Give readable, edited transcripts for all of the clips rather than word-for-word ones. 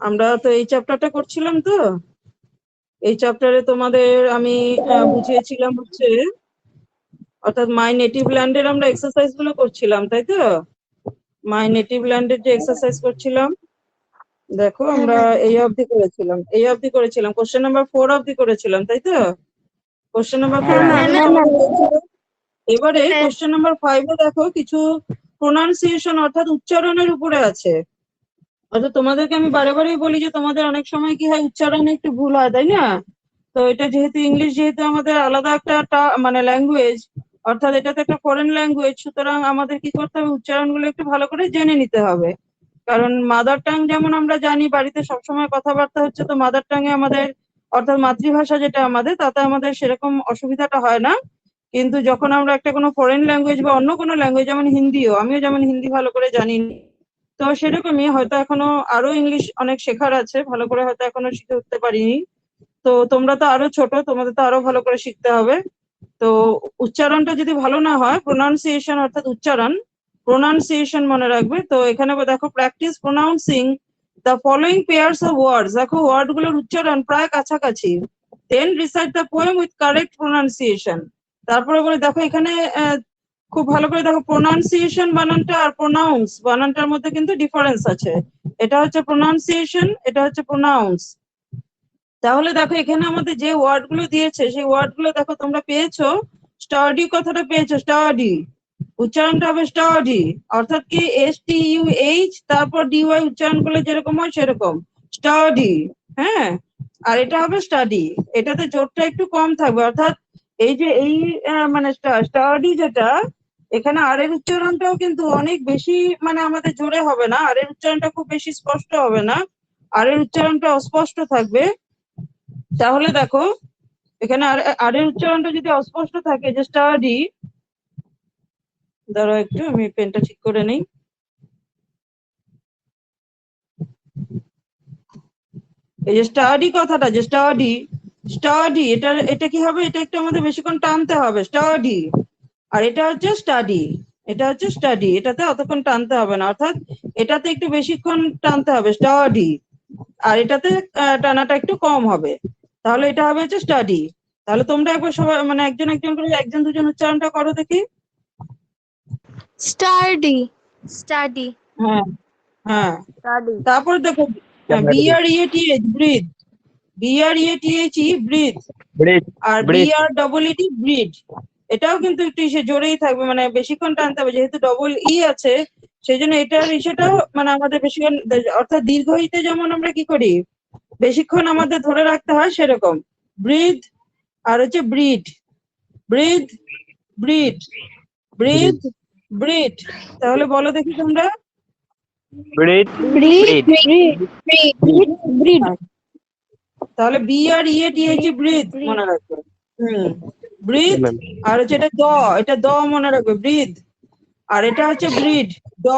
আমরা তো এই চ্যাপ্টারটা করছিলাম, তো এই চ্যাপ্টারে তোমাদের আমি বুঝিয়েছিলাম হচ্ছে, অর্থাৎ মাই নেটিভ ল্যান্ডের আমরা এক্সারসাইজ গুলো করছিলাম, তাই তো? মাই নেটিভ ল্যান্ডের যে এক্সারসাইজ করছিলাম, দেখো আমরা এই অবধি করেছিলাম কোশ্চেন নাম্বার 4 অবধি করেছিলাম, তাই তো? কোশ্চেন নাম্বার 4 এবারে কোশ্চেন নাম্বার 5 এ দেখো কিছু প্রোনাউন্সিয়েশন অর্থাৎ উচ্চারণের উপরে আছে। অর্থাৎ তোমাদেরকে আমি বারে বারেই বলি যে তোমাদের অনেক সময় কি হয়, উচ্চারণে একটু ভুল হয়, তাই না? তো এটা যেহেতু ইংলিশ, যেহেতু আমাদের আলাদা একটা মানে ল্যাঙ্গুয়েজ, অর্থাৎ এটা তো একটা ফরেন ল্যাঙ্গুয়েজ, সুতরাং আমাদের কি করতে হবে, উচ্চারণগুলো একটু ভালো করে জেনে নিতে হবে। কারণ মাদার টাং যেমন আমরা জানি, বাড়িতে সবসময় কথাবার্তা হচ্ছে, তো মাদার টাং এ আমাদের অর্থাৎ মাতৃভাষা যেটা আমাদের, তাতে আমাদের সেরকম অসুবিধাটা হয় না। কিন্তু যখন আমরা একটা কোনো ফরেন ল্যাঙ্গুয়েজ বা অন্য কোনো ল্যাঙ্গুয়েজ, যেমন হিন্দিও, আমিও যেমন হিন্দি ভালো করে জানি, তো সেরকমই হয়তো এখনো আরো ইংলিশ অনেক শেখার আছে, ভালো করে হয়তো এখনো শিখে উঠতে পারিনি। তো তোমরা তো আরো ছোট, তোমাদের তো আরো ভালো করে শিখতে হবে। তো উচ্চারণটা যদি ভালো না হয়, প্রোনাউন্সিয়েশন অর্থাৎ উচ্চারণ, প্রোনাউন্সিয়েশন মনে রাখবে। তো এখানে দেখো, practice pronouncing the following pairs of words. দেখো ওয়ার্ড গুলোর উচ্চারণ প্রায় কাছাকাছি। Then recite the poem with correct pronunciation. তারপরে বলে দেখো এখানে খুব ভালো করে দেখো, প্রোনাউন্সিয়েশন বানানটা আর প্রোনাউন্স বানানটার মধ্যে কিন্তু ডিফারেন্স আছে। এটা হচ্ছে প্রোনাউন্সিয়েশন, এটা হচ্ছে প্রোনাউন্স। তাহলে দেখো এখানে আমাদের যে ওয়ার্ড গুলো দিয়েছে, সেই ওয়ার্ড গুলো দেখো তোমরা পেয়েছো, স্টাডি কথাটা পেয়েছো, স্টাডি উচ্চারণটা হবে স্টাডি, অর্থাৎ কি STUH তারপর DY উচ্চারণ করলে যেরকম হয় সেরকম স্টাডি। হ্যাঁ, আর এটা হবে স্টাডি, এটাতে জোরটা একটু কম থাকবে, অর্থাৎ এই যে এই মানে স্টাডি যেটা, এখানে আর এর উচ্চারণটাও কিন্তু অনেক বেশি, মানে আমাদের জোরে হবে না, আর এর উচ্চারণটা খুব বেশি স্পষ্ট হবে না, আর এর উচ্চারণটা অস্পষ্ট থাকবে। তাহলে দেখো এখানে আর এর উচ্চারণটা যদি অস্পষ্ট থাকে, যে স্টাডি, দাঁড়াও একটু আমি পেনটা ঠিক করে নেই। এই যে স্টাডি কথাটা, যে স্টাডি, স্টাডি, এটা কি হবে, এটা একটু আমাদের বেশিক্ষণ টানতে হবে, স্টাডি। আর এটা হচ্ছে স্টাডি, এটা হচ্ছে স্টাডি, এটাতে অতক্ষণ টানতে হবে না, অর্থাৎ এটাতে একটু বেশিক্ষণ টানতে হবে স্টাডি, আর এটাতে টানাটা একটু কম হবে। তাহলে এটা হবে হচ্ছে স্টাডি। তাহলে তোমরা একবার সবাই মানে একজন একজন করে, একজন দুজন উচ্চারণটা করো দেখি। স্টাডি, স্টাডি, হ্যাঁ হ্যাঁ, স্টাডি। তারপর দেখো BREATH breath, BREATHE breathe, bridge আর ব্রিজ BREED ব্রিড। এটাও কিন্তু একটু সে জোরেই থাকবে, মানে বেশিক্ষণ টানতে হবে, যেহেতু ডবল ই আছে সেই জন্য এটার ইসেটাও মানে আমাদের বেশিক্ষণ, অর্থাৎ দীর্ঘ ইতে যেমন আমরা কি করি, বেশিক্ষণ আমাদের ধরে রাখতে হয়, সেরকম ব্রিথ আর হচ্ছে breed, breath breed, breath breed. তাহলে বলো দেখি তোমরা। Bridge breed, bridge breed, breed, breed. তাহলে BREATH ব্রিথ মনে রাখবে। ব্রিথ। আর হচ্ছে এটা এটা মনে রাখবে, ব্রিথ। আর এটা হচ্ছে ব্রিড, ড।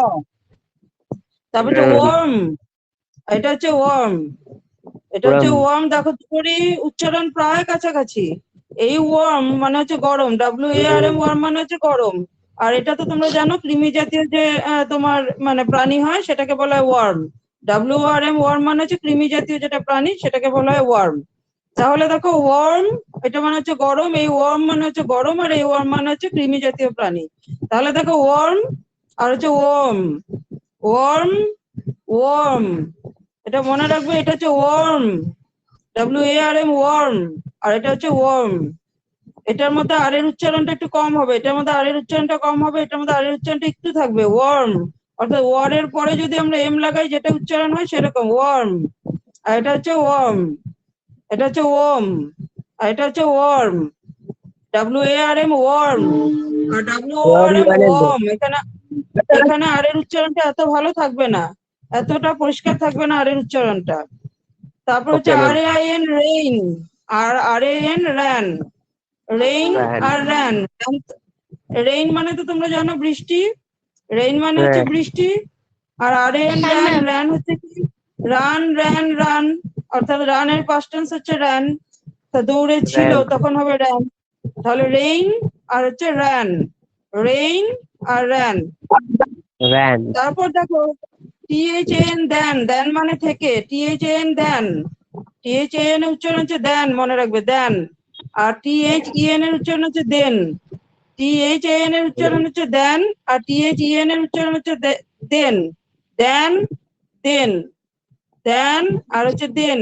তারপর হচ্ছে ওয়ার্ম, এটা হচ্ছে ওয়ার্ম, এটা হচ্ছে ওয়ার্ম। দেখো দুটোরই উচ্চারণ প্রায় কাছাকাছি। এই ওয়ার্ম মানে হচ্ছে গরম, WARM, ওয়ার্ম মানে হচ্ছে গরম। আর এটা তো তোমরা জানো, কৃমি জাতীয় যে তোমার মানে প্রাণী হয় সেটাকে বলা হয় ওয়ার্ম। WRM, ওয়ার্ম মানে হচ্ছে কৃমি জাতীয় যেটা প্রাণী, সেটাকে বলা হয় ওয়ার্ম। তাহলে দেখো ওয়ার্ম, এটা মানে হচ্ছে গরম, এই ওয়ার্ম মানে হচ্ছে গরম, আর এই ওয়ার্ম মানে হচ্ছে কৃমি জাতীয় প্রাণী। তাহলে দেখো ওয়ার্ম আর হচ্ছে ওয়ার্ম, ওয়ার্ম ওয়ার্ম, এটা মনে রাখবে, এটা হচ্ছে ওয়ার্ম, WARM ওয়ার্ম, আর এটা হচ্ছে ওয়ার্ম। এটার মধ্যে আর এর উচ্চারণটা একটু কম হবে, এটার মধ্যে আর এর উচ্চারণটা কম হবে, এটার মধ্যে আর এর উচ্চারণটা একটু থাকবে, ওয়ার্ম। অর্থাৎ ওয়ার এর পরে যদি আমরা এম লাগাই, যেটা উচ্চারণ হয় সেরকম ওয়ার্ম। আর এটা হচ্ছে ওয়ার্ম, এটা হচ্ছে ওয়ার্ম, আর এটা হচ্ছে ওয়ার্ম, WARM ওয়ার্ম, আর WORM ওয়ার্ম। এখানে এখানে আর এর উচ্চারণটা এত ভালো থাকবে না, এতটা পরিষ্কার থাকবে না আর এর উচ্চারণটা। তারপর হচ্ছে RAIN রেইন, আর RAN র্যান, রেইন আর র্যান। রেইন মানে তো তোমরা জানো বৃষ্টি, রেইন মানে হচ্ছে বৃষ্টি। আর RAN র্যান, র্যান হচ্ছে কি, রান র্যান রান, অর্থাৎ রানের পাস্ট টেন্স হচ্ছে র্যান, তা দৌড়ে ছিল তখন হবে র্যান। তাহলে রেইন আর হচ্ছে র্যান, রেইন আর র্যান। র্যান। তারপর দেখো THAN দেন, দেন মানে থেকে, THAN দেন, THAN এর উচ্চারণ হচ্ছে দেন, মনে রাখবে দেন। আর THEN এর উচ্চারণ হচ্ছে দেন, THAN এর উচ্চারণ হচ্ছে দেন, আর THEN এর উচ্চারণ হচ্ছে দেন, দেন, দেন, দেন, আর হচ্ছে দেন।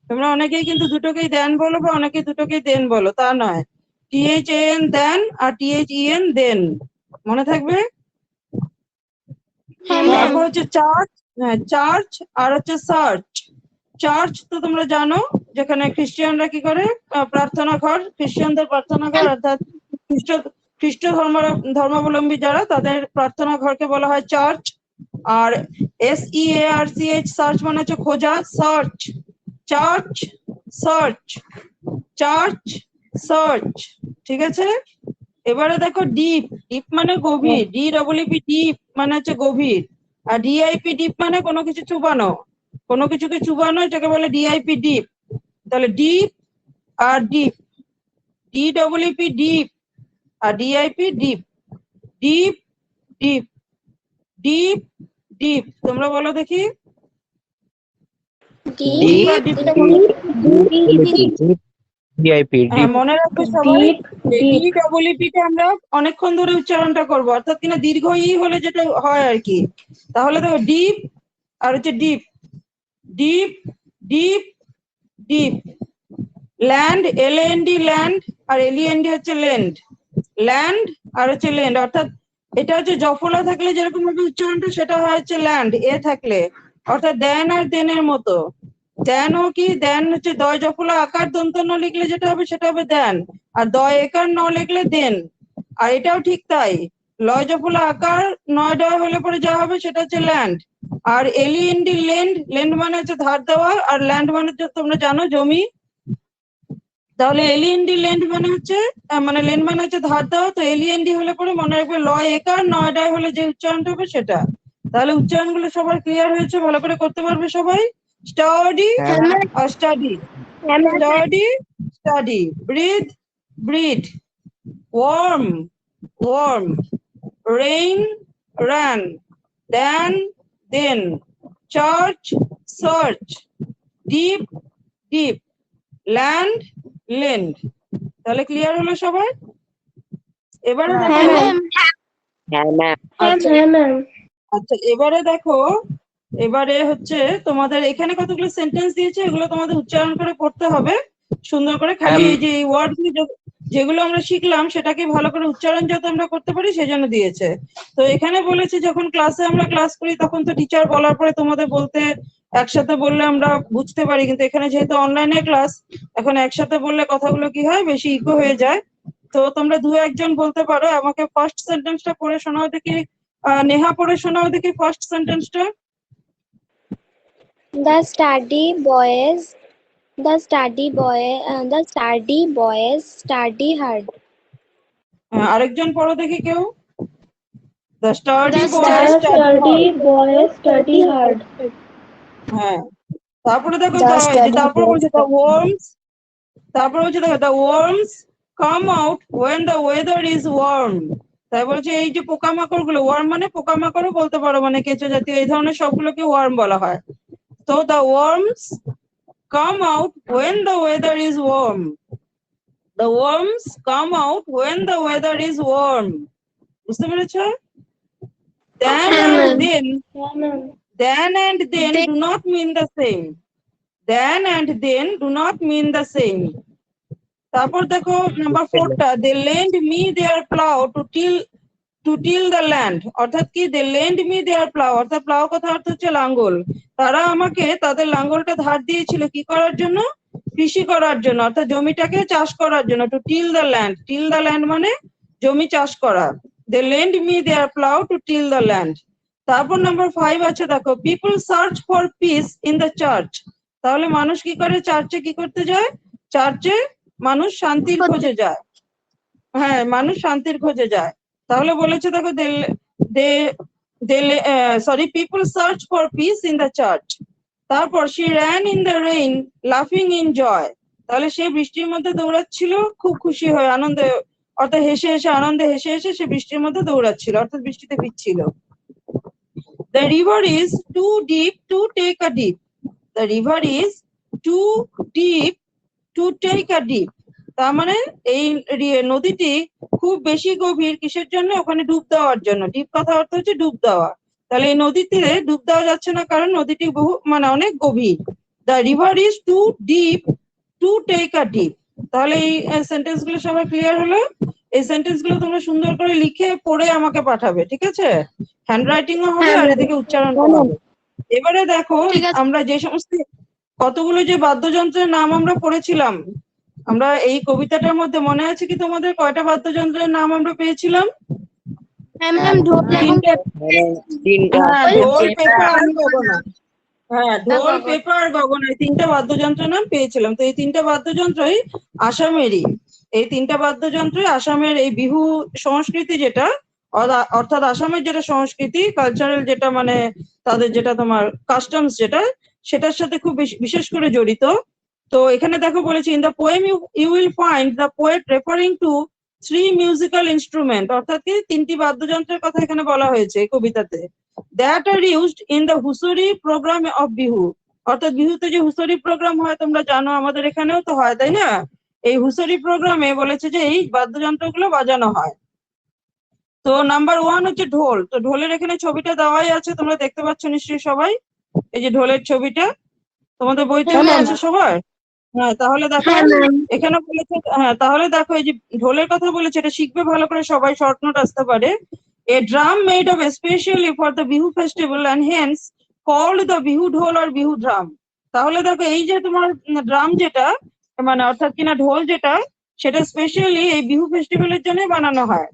তোমরা অনেকেই কিন্তু দুটোকেই দেন বলো, বা অনেকেই দুটোকেই দেন বলো, তা নয়। THAN দেন আর THEN দেন, মনে থাকবে। তারপর হচ্ছে চার্চ, হ্যাঁ চার্চ, আর হচ্ছে সার্চ। চার্চ তো তোমরা জানো, যেখানে খ্রিস্টানরা কি করে, প্রার্থনা ঘর, খ্রিস্টানদের প্রার্থনা ঘর, অর্থাৎ খ্রিস্ট ধর্মাবলম্বী যারা, তাদের প্রার্থনা ঘরকে বলা হয় চার্চ। আর SEARCH, সার্চ মানে হচ্ছে খোঁজা, search, church, search, church, search, ঠিক আছে। এবারে দেখো ডিপ, ডিপ মানে গভীর, DEEP, ডিপ মানে হচ্ছে গভীর। আর DIP, ডিপ মানে কোনো কিছু চুবানো, কোনো কিছুকে চুবানো, এটাকে বলে DIP, ডিপ। তাহলে ডিপ আর ডিপ, DEEP, ডিপ, আর DIP, deep, deep, deep, deep, deep. তোমরা বলো দেখি, ডিপ আর ডিপটা বলো। DIP, হ্যাঁ deep. মনে রাখবে সবাই, DEEP টা আমরা অনেকক্ষণ ধরে উচ্চারণটা করবো, অর্থাৎ কিনা দীর্ঘ ই হলে যেটা হয় আর কি। তাহলে দেখো ডিপ আর হচ্ছে deep, deep, deep, dip. Land, LAND, land, আর LEND হচ্ছে ল্যান্ড, ল্যান্ড আর হচ্ছে ল্যান্ড। অর্থাৎ এটা হচ্ছে জফলা থাকলে যেরকম ভাবে উচ্চারণটা, সেটা হয় হচ্ছে ল্যান্ড, এ থাকলে, অর্থাৎ দেন আর দেনের মতো। দেন ও কি, দেন হচ্ছে দয় জফলা আকার দন্ত ন লিখলে যেটা হবে সেটা হবে দেন, আর দয় একার ন লিখলে দেন। আর এটাও ঠিক তাই, লয় জফলা আকার নয় ডয় হলে পরে যা হবে সেটা হচ্ছে ল্যান্ড। আর LEND, ল্যান্ড, ল্যান্ড মানে হচ্ছে ধার দেওয়া, আর ল্যান্ড মানে হচ্ছে তোমরা জানো জমি। তাহলে LEND, ল্যান্ড মানে হচ্ছে মানে ল্যান্ড মানে হচ্ছে ধার দেওয়া, তো LEND হলে পরে মনে রাখবে লয় একার নয় ডয় হলে যে উচ্চারণটা হবে সেটা। তাহলে উচ্চারণগুলো সবার ক্লিয়ার হয়েছে, ভালো করে করতে পারবে সবাই। স্টাডি আর study, study, study, breath, breath, warm, warm, rain, ran, dan, then, church, search, deep, deep, land, lend। তাহলে ক্লিয়ার হলো সবার। এবারে দেখো, আচ্ছা আচ্ছা এবারে দেখো, এবারে হচ্ছে তোমাদের এখানে কতগুলো সেন্টেন্স দিয়েছে, এগুলো তোমাদের উচ্চারণ করে পড়তে হবে সুন্দর করে। খালি এই যে ওয়ার্ড যেগুলো আমরা শিখলাম সেটাকে ভালো করে উচ্চারণ যাতে আমরা করতে পারি সেজন্য দিয়েছে। তো এখানে বলেছে যখন ক্লাসে আমরা ক্লাস করি তখন তো টিচার বলার পরে তোমাদের বলতে, একসাথে বললে আমরা বুঝতে পারি, কিন্তু এখানে যেহেতু অনলাইনে ক্লাস, এখন একসাথে বললে কথাগুলো কি হয়, বেশি ইকো হয়ে যায়। তো তোমরা দু একজন বলতে পারো। আমাকে ফার্স্ট সেন্টেন্সটা পড়ে শোনাও দেখি, নেহা পড়ে শোনাও দেখি ফার্স্ট সেন্টেন্সটা। The study boys, the study boys study hard. আরেকজন পড়ো দেখি কেউ। The study The boys study boys study hard. হ্যাঁ, তারপরে দেখো The study তারপরে boys বলছে the worms, তারপরে বলছে দেখো the worms come out when the weather is warm। তাই বলছে এই যে পোকামাকড় গুলো, ওয়ার্ম মানে পোকামাকড়ও বলতে পারো, মানে কেঁচো জাতীয় এই ধরনের সবগুলোকে ওয়ার্ম বলা হয়। তো the worms come out when the weather is warm, the worms come out when the weather is warm। বুঝতে পেরেছো? Then and then, then and then do not mean the same, then and then do not mean the same। তারপর দেখো number 4টা, they lend me their plow to till the land। অর্থাৎ কি, they lend me their plow, অর্থাৎ plough কথা অর্থ হচ্ছে লাঙ্গল। তারা আমাকে তাদের লাঙ্গলটা ধার দিয়েছিল কি করার জন্য, কৃষি করার জন্য, অর্থাৎ জমিটাকে চাষ করার জন্য। to till the land, till the land মানে জমি চাষ করা। they lend me their plow to till the land। তারপর নাম্বার 5 আছে দেখো, people search for peace in the church। তাহলে মানুষ কি করে, চার্চে কি করতে যায়, চার্চে মানুষ শান্তির খোঁজে যায়। হ্যাঁ, মানুষ শান্তির খোঁজে যায়। তাহলে বলেছে দেখো, people search for peace in the church। তারপর she ran in the rain laughing in joy। তাহলে সে বৃষ্টির মধ্যে দৌড়াচ্ছিল খুব খুশি হয়ে, আনন্দে, অর্থাৎ হেসে হেসে, আনন্দে হেসে হেসে সে বৃষ্টির মধ্যে দৌড়াচ্ছিল, অর্থাৎ বৃষ্টিতে ভিজছিল। The river is too deep to take a dip. The river is too deep to take a dip. তার মানে এই নদীটি খুব বেশি গভীর কিসের জন্য? ওখানে ডুব দেওয়ার জন্য। ডিপ কথা অর্থ হচ্ছে ডুব দেওয়া। তাহলে এই নদীর তীরে ডুব দেওয়া যাচ্ছে না, কারণ নদীটি বহু মানে অনেক গভীর। The river is too deep to take a dip. তাহলে এই সেন্টেন্স গুলো সবাই ক্লিয়ার হলো? এই সেন্টেন্স গুলো তোমরা সুন্দর করে লিখে পড়ে আমাকে পাঠাবে, ঠিক আছে? হ্যান্ড রাইটিং ও হবে আর এদিকে উচ্চারণ হবে। এবারে দেখো আমরা যে সমস্ত কতগুলো যে বাদ্যযন্ত্রের নাম আমরা পড়েছিলাম, আমরা এই কবিতাটার মধ্যে মনে আছে কি তোমাদের কয়টা বাদ্যযন্ত্রের নাম আমরা পেয়েছিলাম? ঢোল, পেপা আর গগনা। হ্যাঁ, ঢোল, পেপা আর গগনা, এই তিনটা বাদ্যযন্ত্রের নাম পেয়েছিলাম। তো এই তিনটা বাদ্যযন্ত্রই আসামেরই। এই তিনটা বাদ্যযন্ত্রই আসামের এই বিহু সংস্কৃতি যেটা, অর্থাৎ আসামের যেটা সংস্কৃতি, কালচারাল যেটা মানে তাদের যেটা তোমার কাস্টমস যেটা, সেটার সাথে খুব বিশেষ করে জড়িত। তো এখানে দেখো বলেছি, in the poem you will find the poet referring to 3 musical instrument, অর্থাৎ কি 3টি বাদ্যযন্ত্রের কথা এখানে বলা হয়েছে এই কবিতাতে। That are used in the Husori program of Bihu, অর্থাৎ বিহুতে যে হুসুরি প্রোগ্রাম হয় তোমরা জানো, আমাদের এখানেও তো হয়, তাই না? এই হুসুরি প্রোগ্রামে বলেছে যে এই বাদ্যযন্ত্রগুলো বাজানো হয়। তো নাম্বার 1 হচ্ছে ঢোল। তো ঢোলের এখানে ছবিটা দেওয়াই আছে, তোমরা দেখতে পাচ্ছ নিশ্চয়ই সবাই। এই যে ঢোলের ছবিটা তোমাদের বইতে আছে সবার। হ্যাঁ, তাহলে দেখো এখানে বলেছে, হ্যাঁ তাহলে দেখো এই যে ঢোলের কথা বলেছে, এটা শিখবে ভালো করে সবাই, শর্ট নোট আসতে পারে। A drum made of especially for the Bihu festival and hence called the Bihu ঢোল or Bihu drum. তাহলে দেখো এই যে তোমার ড্রাম যেটা মানে অর্থাৎ কিনা ঢোল যেটা, সেটা স্পেশালি এই বিহু ফেস্টিভ্যালের জন্য বানানো হয়।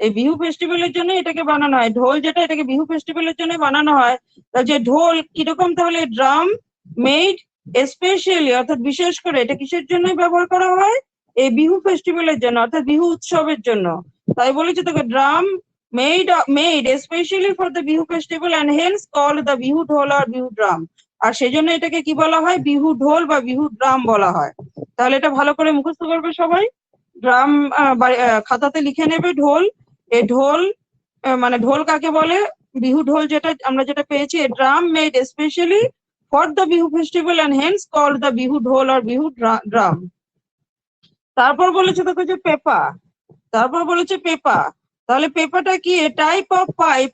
এই বিহু ফেস্টিভ্যালের জন্য এটাকে বানানো হয়। ঢোল যেটা, এটাকে বিহু ফেস্টিভ্যালের জন্য বানানো হয়। যে ঢোল কিরকম, তাহলে ড্রাম মেড স্পেশালি অর্থাৎ বিশেষ করে, এটা কিসের জন্য ব্যবহার করা হয়? এই বিহু ফেস্টিভ্যালের জন্য, অর্থাৎ বিহু উৎসবের জন্য। তাই বলেছে তোকে drum made especially for the Bihu festival and hence called the Bihu ঢোল or বিহু ড্রাম। আর সেই জন্য এটাকে কি বলা হয়? বিহু ঢোল বা বিহু ড্রাম বলা হয়। তাহলে এটা ভালো করে মুখস্থ করবে সবাই। ড্রাম খাতাতে লিখে নেবে ঢোল। এই ঢোল মানে ঢোল কাকে বলে? বিহু ঢোল যেটা আমরা যেটা পেয়েছি, drum made specially for the Bihu festival and hence called the Bihu ঢোল or বিহু ড্রাম। তারপর বলেছে তোকে যে পেপা। তারপর বলেছে পেপা। তাহলে পেপাটা কি? A type of pipe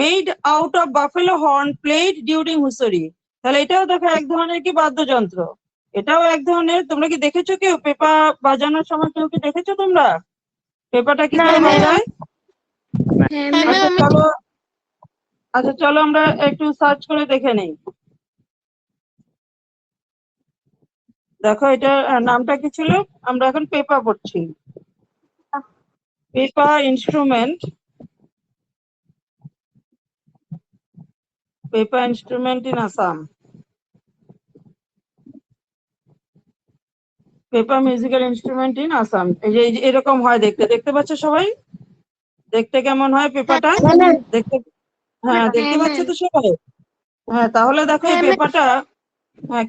made out of buffalo horn played during Husori. তাহলে এটাও দেখো এক ধরনের কি বাদ্যযন্ত্র, এটাও এক ধরনের। তোমরা কি দেখেছো কেউ পেপা বাজানোর সময়? কেউ কি দেখেছো তোমরা পেপাটা কি করে বাজায়? আচ্ছা চলো, আচ্ছা চলো আমরা একটু সার্চ করে দেখে নেই। দেখো এটা নামটা কি ছিল? আমরা এখন পেপা পড়ছি। পেপা ইনস্ট্রুমেন্ট, পেপা ইনস্ট্রুমেন্ট ইন আসাম, পেপা মিউজিক্যাল ইনস্ট্রুমেন্ট ইন আসাম। এই যে এরকম হয় দেখতে, দেখতে পাচ্ছ সবাই? দেখতে কেমন হয় পেপাটা? দেখতে, হ্যাঁ দেখতে পাচ্ছ তো সবাই? হ্যাঁ, তাহলে দেখো এই পেপাটা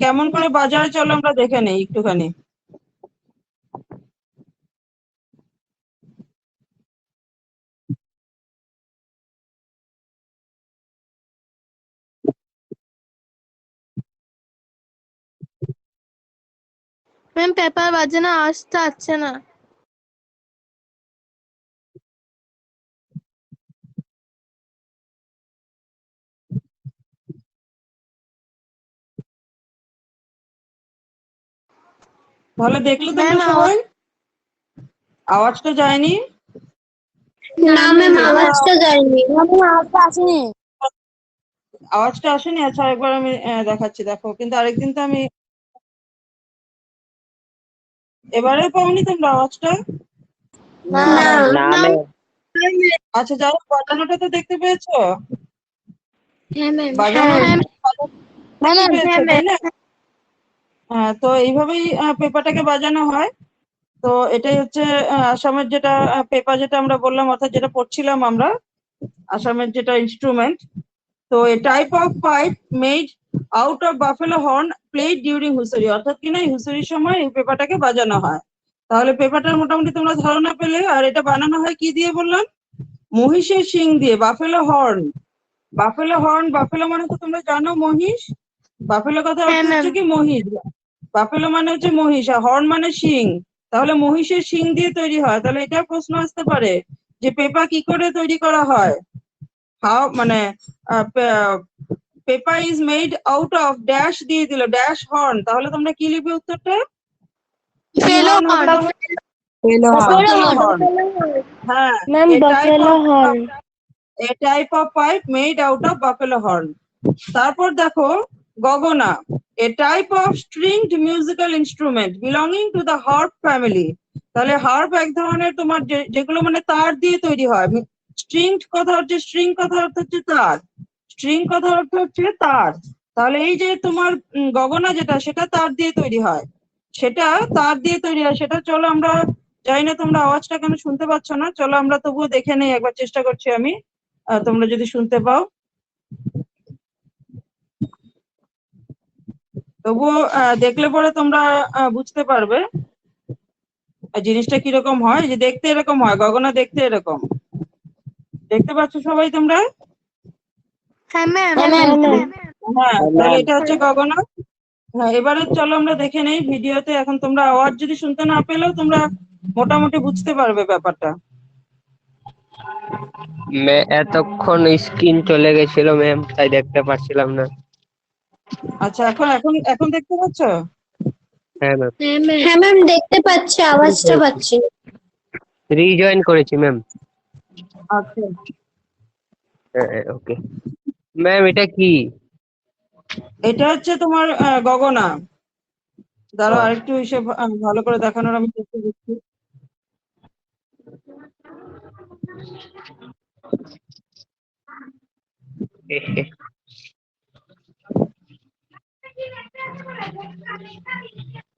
কেমন করে বাজায় চলো আমরা দেখে নেই একটুখানি। ম্যাম পেপার বাজে না, আসতে আসছে না। তাহলে দেখলে তোমরা সবাই? আওয়াজটা যায়নি? না ম্যাম, আওয়াজটা যায়নি। আওয়াজটা আসেনি। আওয়াজটা আসেনি? আচ্ছা একবার আমি দেখাচ্ছি, দেখো। কিন্তু আরেকদিন তো আমি, এবারে পাওনি তোমরা আওয়াজটা? আচ্ছা যাই হোক, বাজানোটা তো দেখতে পেয়েছো? হ্যাঁ ম্যাম। বাজানো পেয়েছো তাই না? হ্যাঁ, তো এইভাবেই পেপাটাকে বাজানো হয়। তো এটাই হচ্ছে আসামের যেটা পেপা যেটা আমরা বললাম, অর্থাৎ যেটা পড়ছিলাম আমরা, আসামের যেটা ইনস্ট্রুমেন্ট। তো a type of pipe made out of buffalo horn played during Husori, অর্থাৎ কিনা এই হুসুরির সময় এই পেপাটাকে বাজানো হয়। তাহলে পেপাটার মোটামুটি তোমরা ধারণা পেলে। আর এটা বানানো হয় কি দিয়ে বললাম? মহিষের শিং দিয়ে, buffalo horn. Buffalo horn, buffalo মানে তো তোমরা জানো মহিষ। বাফেলো কথা অর্থ হ্যাঁ, হচ্ছে ma'am. কি মহিষ। বাফেলো মানে হচ্ছে মহিষ, আর হর্ন মানে শিং। তাহলে মহিষের শিং দিয়ে তৈরি হয়। তাহলে এটা প্রশ্ন আসতে পারে যে পেপা কি করে তৈরি করা হয়। হাউ মানে pepa is made out of dash দিয়ে দিল ড্যাশ হর্ন। তাহলে তোমরা কি লিখবে উত্তরটা? কি Fellow হর্ন হবে horn. তাহলে? Buffalo buffalo horn. হর্ন। হ্যাঁ, Ma'am, buffalo horn. a type of pipe made out of buffalo horn. তারপর দেখো গগনা, a type of stringed musical instrument belonging to the harp family. তাহলে হার্প এক ধরনের তোমার যেগুলো মানে তার দিয়ে তৈরি হয়। স্ট্রিংড কথা হচ্ছে, স্ট্রিং কথা অর্থ হচ্ছে তার, স্ট্রিং কথা অর্থ হচ্ছে তার। তাহলে এই যে তোমার গগনা যেটা, সেটা তার দিয়ে তৈরি হয়, সেটা তার দিয়ে তৈরি হয়। সেটা চলো আমরা, জানি না তোমরা আওয়াজটা কেন শুনতে পাচ্ছ না, চলো আমরা তবুও দেখে নেই, একবার চেষ্টা করছি আমি, তোমরা যদি শুনতে পাও। তবুও দেখলে পরে তোমরা বুঝতে পারবে জিনিসটা কিরকম হয়। যে দেখতে এরকম হয়, গগনা দেখতে এরকম। দেখতে পাচ্ছ সবাই তোমরা? হ্যাঁ, ma'am. হ্যাঁ, ma'am. হ্যাঁ, হ্যাঁ, তাহলে ma'am. এটা হচ্ছে গগনা। হ্যাঁ, এবারে চলো আমরা দেখে নেই ভিডিওতে। এখন তোমরা আওয়াজ যদি শুনতে না পেলেও তোমরা মোটামুটি বুঝতে পারবে ব্যাপারটা। এতক্ষণ স্ক্রিন চলে গেছিল ম্যাম, তাই দেখতে পাচ্ছিলাম না। আচ্ছা, এখন এখন এখন দেখতে পাচ্ছ? হ্যাঁ ম্যাম, হ্যাঁ, ম্যাম, দেখতে পাচ্ছি, আওয়াজটা পাচ্ছি। রিজয়েন করেছি ম্যাম। আচ্ছা, হ্যাঁ, ওকে ম্যাম। এটা কি? এটা হচ্ছে তোমার গগনা। দাঁড়াও ও, আরেকটু হিসেব ভালো করে দেখানোর আমি চেষ্টা করছি। হে, হে।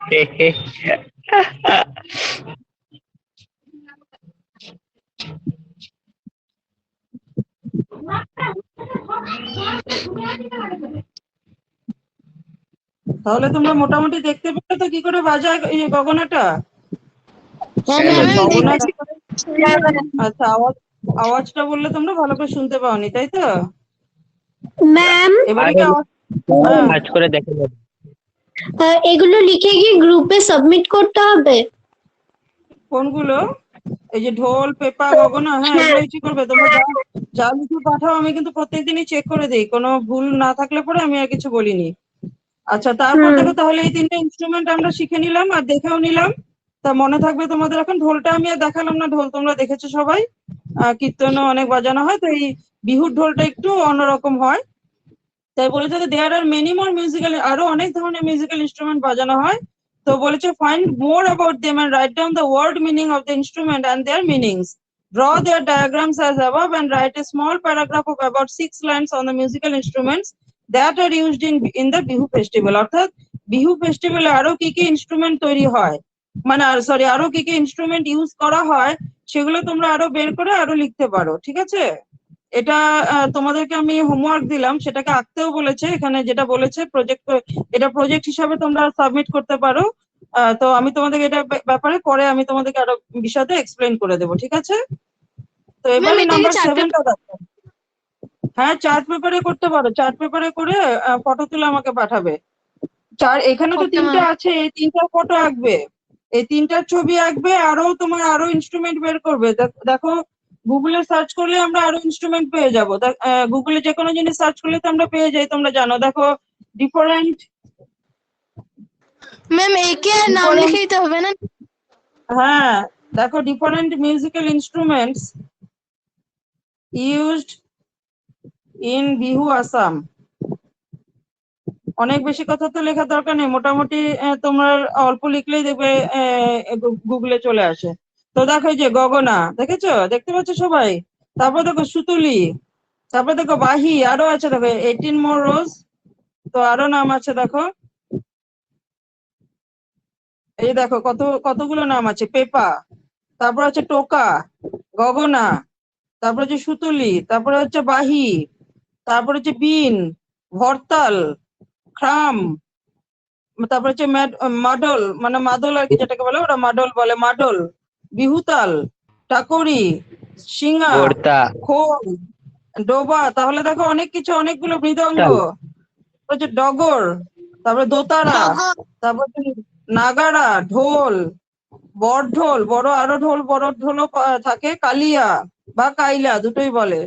হে, হে। তাহলে তোমরা মোটামুটি দেখতে পেলে তো কি করে বাজায় এই গগনাটা? হ্যাঁ, হ্যাঁ ম্যাম, ম্যাম। গগনা দেখতে কি করে? আচ্ছা, আওয়াজটা বললে তোমরা ভালো করে শুনতে পাওনি, তাই তো? ম্যাম, এবারে আরে কি আওয়াজ? হ্যাঁ, কাজ করে দেখে ম্যাম। এগুলো লিখে কি গ্রুপে সাবমিট করতে হবে? কোনগুলো? এই যে ঢোল, পেপা, গগনা, হ্যাঁ হ্যাঁ। এগুলো কি করবে তোমরা? যা যা লিখে পাঠাও আমি কিন্তু প্রত্যেকদিনই চেক করে দিই, কোনো ভুল না থাকলে পরে আমি আর কিছু বলিনি। আচ্ছা, তারপর হুম। দেখো তাহলে এই তিনটে ইনস্ট্রুমেন্ট আমরা শিখে নিলাম আর দেখেও নিলাম। তা মনে থাকবে তোমাদের। এখন ঢোলটা আমি আর দেখালাম না, ঢোল তোমরা দেখেছো সবাই, কীর্তনও অনেক বাজানো হয়। তো এই বিহুর ঢোলটা একটু অন্যরকম হয়। তাই বলেছে যে দেয়ার আর মেনি মোর মিউজিক্যাল, আরো অনেক ধরনের মিউজিক্যাল ইনস্ট্রুমেন্ট বাজানো হয়। তো বলেছে find more about them and write down the word meaning of the instrument and their meanings, draw their diagrams as above and write a small paragraph of about 6 lines on the musical instruments that are used in the Bihu festival. অর্থাৎ বিহু ফেস্টিভ্যালে আরো কি কি instrument তৈরি হয়, মানে sorry আরো কি কি ইনস্ট্রুমেন্ট ইউজ করা হয়, সেগুলো তোমরা আরো বের করে আরো লিখতে পারো। ঠিক আছে? এটা তোমাদেরকে আমি হোমওয়ার্ক দিলাম, সেটাকে আঁকতেও বলেছে এখানে, যেটা বলেছে প্রজেক্ট, এটা প্রজেক্ট হিসাবে তোমরা সাবমিট করতে পারো। তো আমি তোমাদেরকে এটা ব্যাপারে পরে আমি তোমাদেরকে আরো বিশদে এক্সপ্লেন করে দেবো। ঠিক আছে? তো ম্যাম, এবারে এটা কি নাম্বার চার্ট 7টা দেখো। হ্যাঁ, চার্ট পেপারে করতে পারো, চার্ট পেপারে করে ফটো তুলে আমাকে পাঠাবে। এখানে তো ওকে, তিনটে ম্যাম. আছে, এই তিনটা ফটো আঁকবে, এই তিনটার ছবি আঁকবে, আরো তোমার আরো ইনস্ট্রুমেন্ট বের করবে। দেখো গুগলে সার্চ করলে আমরা আরো ইনস্ট্রুমেন্ট পেয়ে যাবো। গুগলে যে কোনো জিনিস সার্চ করলে তো আমরা পেয়ে যাই, তোমরা জানো। দেখো ডিফারেন্ট, ম্যাম, একে আর নাম লিখে দিতে হবে না? হ্যাঁ দেখো different musical instruments used in Bihu Assam. অনেক বেশি কথা তো লেখার দরকার নেই, মোটামুটি তোমার অল্প লিখলেই দেখবে গুগলে চলে আসে। তো দেখো এই যে গগনা, দেখেছো? দেখতে পাচ্ছ সবাই? তারপর দেখো সুতুলি, তারপর দেখো বাহি, আরো আছে দেখো 18 মোর রোজ। তো আরো নাম আছে দেখো, এই দেখো কতগুলো নাম আছে। পেপা, তারপর হচ্ছে টোকা, গগনা, তারপর হচ্ছে সুতুলি, তারপরে হচ্ছে বাহি, তারপর হচ্ছে বিন, ভরতাল, খ্রাম, তারপর হচ্ছে মাডল, মানে মাদল আর কি, যেটাকে বলে ওরা মাডল বলে, বিহুতাল, টাকরি, সিঙ্গা, বর্তা। খোল, ডোবা, তাহলে দেখো অনেক কিছু, অনেকগুলো মৃদঙ্গ, তাল। হচ্ছে ডগর, তারপরে দোতারা, তারপর নাগারা, ঢোল, বড় ঢোল, বড় আরো ঢোল, বড় ঢোলও থাকে, কালিয়া বা কাইলা দুটোই বলে,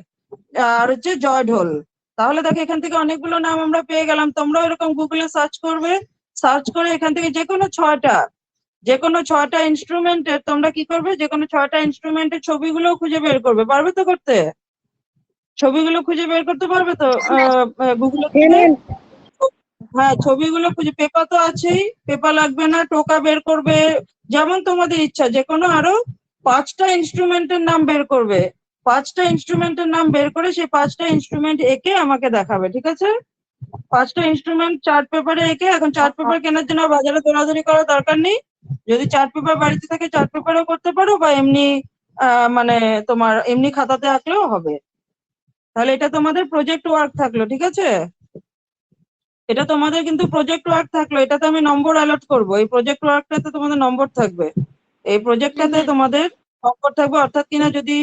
আর হচ্ছে জয় ঢোল। তাহলে দেখো এখান থেকে অনেকগুলো নাম আমরা পেয়ে গেলাম। তোমরাও এরকম গুগলে সার্চ করবে, সার্চ করে এখান থেকে যে কোনো ছয়টা ইনস্ট্রুমেন্টের তোমরা কি করবে, যে কোনো ছয়টা ইনস্ট্রুমেন্টের ছবিগুলো খুঁজে বের করবে। পারবে তো করতে? ছবিগুলো খুঁজে বের করতে পারবে তো গুগলে থেকে? হ্যাঁ, ছবিগুলো খুঁজে, পেপা তো আছেই, পেপা লাগবে না, টোকা বের করবে, যেমন তোমাদের ইচ্ছা। যে কোনো আরো 5টা ইনস্ট্রুমেন্টের নাম বের করবে, 5টা ইনস্ট্রুমেন্টের নাম বের করে সেই 5টা ইনস্ট্রুমেন্ট এঁকে আমাকে দেখাবে, ঠিক আছে? 5টা ইনস্ট্রুমেন্ট চার্ট পেপারে এঁকে, এখন চার্ট পেপার কেনার জন্য বাজারে দৌড়াদৌড়ি করার দরকার নেই। যদি চার্ট পেপার বাড়িতে থাকে চার্ট পেপারও করতে পারো, বা এমনি মানে তোমার এমনি খাতাতে আঁকলেও হবে। তাহলে এটা তোমাদের প্রজেক্ট ওয়ার্ক থাকলো, ঠিক আছে? এটা তোমাদের কিন্তু প্রজেক্ট ওয়ার্ক থাকলো, এটাতে আমি নম্বর অ্যালট করব। এই প্রজেক্ট ওয়ার্কটাতে তোমাদের নম্বর থাকবে, এই প্রজেক্টটাতে তোমাদের নম্বর থাকবে। অর্থাৎ কিনা যদি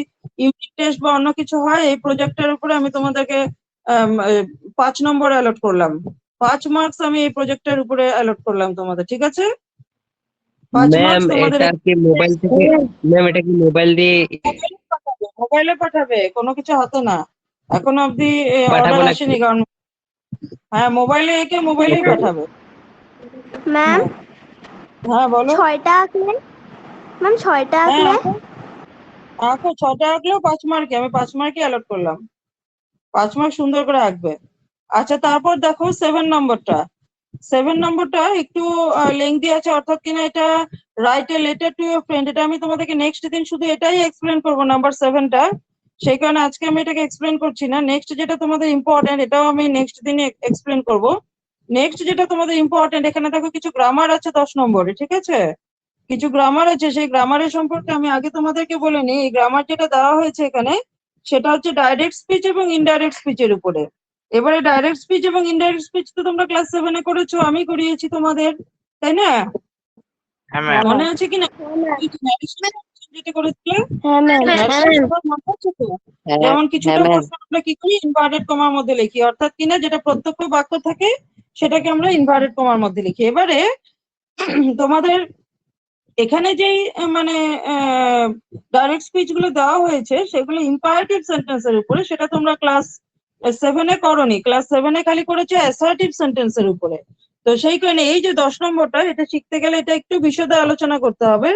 ইউনিট টেস্ট বা অন্য কিছু হয়, এই প্রজেক্টের উপরে আমি তোমাদেরকে 5 নম্বর অ্যালট করলাম, 5 মার্কস আমি এই প্রজেক্টের উপরে অ্যালট করলাম তোমাদের, ঠিক আছে? 5 ম্যাম মার্কস তোমাদের। এটা কি মোবাইল থেকে, ম্যাম এটা কি মোবাইল দিয়ে মোবাইলে পাঠাবে, কোনো কিছু হাতে না, এখনো অব্দি পাঠাবো অর্ডার নাকি? আসেনি। কারণ হ্যাঁ, মোবাইলে এঁকে মোবাইলেই পাঠাবে। ম্যাম হ্যাঁ বলো। 6টা আঁকলে, ম্যাম 6টা হ্যাঁ আঁকলে আঁকো, আঁকো, 6টা আঁকলেও 5 মার্কে, আমি 5 মার্কই অ্যালট করলাম। 5 মার্ক সুন্দর করে আঁকবে। আচ্ছা, তারপর দেখো 7 নম্বরটা। 7 নম্বরটা একটু লেংদি আছে, অর্থাৎ কিনা এটা write a letter to your friend. এটা আমি তোমাদেরকে নেক্সট দিন শুধু এটাই এক্সপ্লেন করবো, নাম্বার 7টা। সেই কারণে আজকে আমি এটাকে এক্সপ্লেন করছি না। নেক্সট যেটা তোমাদের ইম্পর্টেন্ট, এটাও আমি নেক্সট দিনে এক্সপ্লেন করব। নেক্সট যেটা তোমাদের ইম্পর্টেন্ট, এখানে দেখো কিছু গ্রামার আছে 10 নম্বরে, ঠিক আছে? কিছু গ্রামার আছে, সেই গ্রামারের সম্পর্কে আমি আগে তোমাদেরকে বলে নিই। এই গ্রামার যেটা দেওয়া হয়েছে এখানে, সেটা হচ্ছে ডাইরেক্ট স্পিচ এবং ইনডাইরেক্ট স্পিচের উপরে। এবারে ডাইরেক্ট স্পিচ এবং ইনডাইরেক্ট স্পিচ তো তোমরা ক্লাস 7-এ করেছো, আমি করিয়েছি তোমাদের, তাই না? হ্যাঁ ম্যাম। মনে আছে কিনা যেটা করেছিলে? হ্যাঁ ম্যাম। narration সবার মনে আছে তো? যেমন কিছুটা প্রশ্ন আমরা কি করি, ইনভার্টেড কমার মধ্যে লিখি, অর্থাৎ কিনা যেটা প্রত্যক্ষ বাক্য থাকে সেটাকে আমরা ইনভার্টেড কমার মধ্যে লিখি। এবারে তোমাদের এখানে যেই মানে ডাইরেক্ট স্পিচ গুলো দেওয়া হয়েছে সেগুলো ইম্পারেটিভ সেন্টেন্সের উপরে, সেটা তোমরা ক্লাস 7-এ করোনি। ক্লাস 7-এ খালি করেছে অ্যাসার্টিভ সেন্টেন্সের উপরে। তো সেই কারণে এই যে 10 নম্বরটা, এটা শিখতে গেলে এটা একটু বিশদে আলোচনা করতে হবে।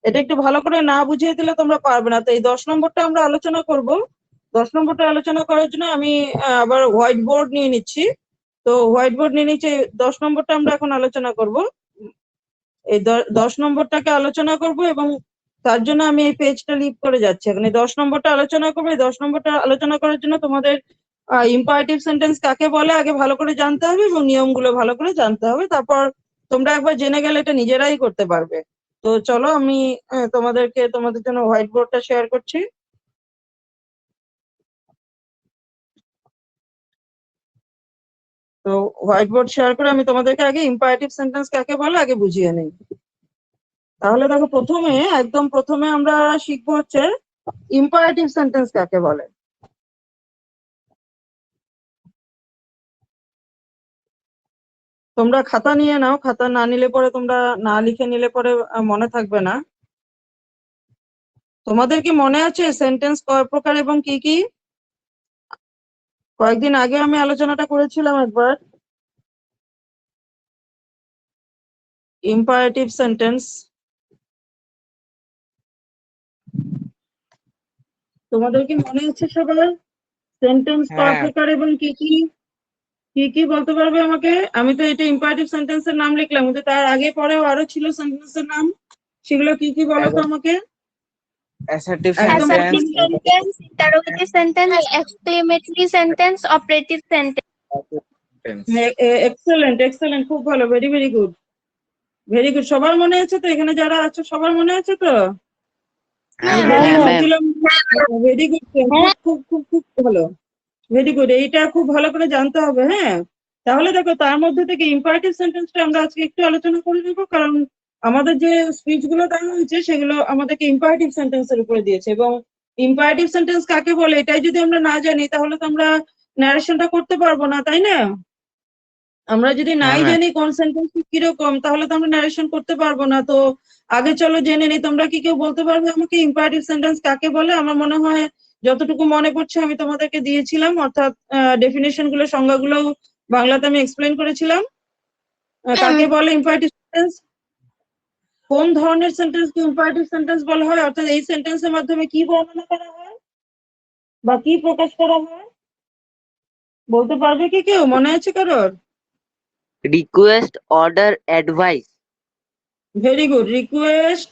এটা একটু ভালো করে না বুঝিয়ে দিলে তোমরা পারবে না। তো এই 10 নম্বরটা আমরা আলোচনা করব। 10 নম্বরটা আলোচনা করার জন্য আমি আবার হোয়াইট বোর্ড নিয়ে নিচ্ছি। তো হোয়াইট বোর্ড নিয়ে নিচ্ছি, 10 নম্বরটা আমরা এখন আলোচনা করব। এই 10 নম্বরটাকে আলোচনা করব, এবং তার জন্য আমি এই পেজটা লিভ করে যাচ্ছি। এখানে 10 নম্বরটা আলোচনা করবো। এই 10 নম্বরটা আলোচনা করার জন্য তোমাদের ইম্পারেটিভ সেন্টেন্স কাকে বলে আগে ভালো করে জানতে হবে, এবং নিয়মগুলো ভালো করে জানতে হবে। তারপর তোমরা একবার জেনে গেলে এটা নিজেরাই করতে পারবে। তো চলো আমি তোমাদের জন্য হোয়াইট বোর্ডটা শেয়ার করছি। তো হোয়াইট বোর্ড শেয়ার করে আমি তোমাদেরকে আগে ইম্পারেটিভ সেন্টেন্স কাকে বলে আগে বুঝিয়ে নিই। তাহলে দেখো, একদম প্রথমে আমরা শিখবো হচ্ছে ইম্পারেটিভ সেন্টেন্স কাকে বলে। তোমরা খাতা নিয়ে নাও, খাতা না নিলে পরে তোমরা না লিখে নিলে পরে মনে থাকবে না। তোমাদের কি মনে আছে সেন্টেন্স কয় প্রকার এবং কি কি? কয়েকদিন আগে আমি আলোচনাটা করেছিলাম একবার। ইম্পারেটিভ সেন্টেন্স, তোমাদের কি মনে আছে সবার? সেন্টেন্স কয় হ্যাঁ। প্রকার এবং কি কি? কি কি বলতে পারবে আমাকে? আমি তো এটা ইম্পারেটিভ সেন্টেন্সের নাম লিখলাম, কিন্তু তার আগে পরেও আরো ছিল সেন্টেন্সের নাম, সেগুলো কি কি বলো তো আমাকে? অ্যাসার্টিভ একদম sentence, sentence, interrogative sentence, exclamatory sentence, operative sentence. Excellent, excellent, খুব ভালো, very very good, very good. সবার মনে আছে তো? এখানে যারা আছে সবার মনে আছে তো? হ্যাঁ ভেরি গুড, খুব খুব খুব খুব ভালো, ভেরি গুড। এইটা খুব ভালো করে জানতে হবে, হ্যাঁ? তাহলে দেখো, তার মধ্যে থেকে ইম্পারেটিভ সেন্টেন্সটা আমরা আজকে একটু আলোচনা করে নেবো, কারণ আমাদের যে স্পিচ গুলো দেওয়া হয়েছে সেগুলো আমাদেরকে ইম্পারেটিভ সেন্টেন্সের উপরে দিয়েছে, এবং ইম্পারেটিভ সেন্টেন্স কাকে বলে এটাই যদি আমরা না জানি তাহলে তো আমরা ন্যারেশনটা করতে পারবো না, তাই না? আমরা যদি নাই হ্যাঁ, ma'am. জানি কোন সেন্টেন্স কিরকম তাহলে তো আমরা ন্যারেশন করতে পারবো না। তো আগে চলো জেনে নিই, তোমরা কি কেউ বলতে পারবে আমাকে ইম্পারেটিভ সেন্টেন্স কাকে বলে? আমার মনে হয় যতটুকু মনে পড়ছে আমি তোমাদেরকে দিয়েছিলাম, অর্থাৎ ডেফিনেশন গুলো, সংজ্ঞাগুলো বাংলাতে আমি এক্সপ্লেন করেছিলাম। কাকে বলে ইম্পারেটিভ সেন্টেন্স? কোন ধরনের সেন্টেন্স কে ইম্পারেটিভ সেন্টেন্স বলা হয়, অর্থাৎ এই সেন্টেন্সের মাধ্যমে কি বর্ণনা করা হয় বা কি প্রকাশ করা হয়? বলতে পারবে কি কেউ? মনে আছে কারোর? Request, order, advice. Very good. Request,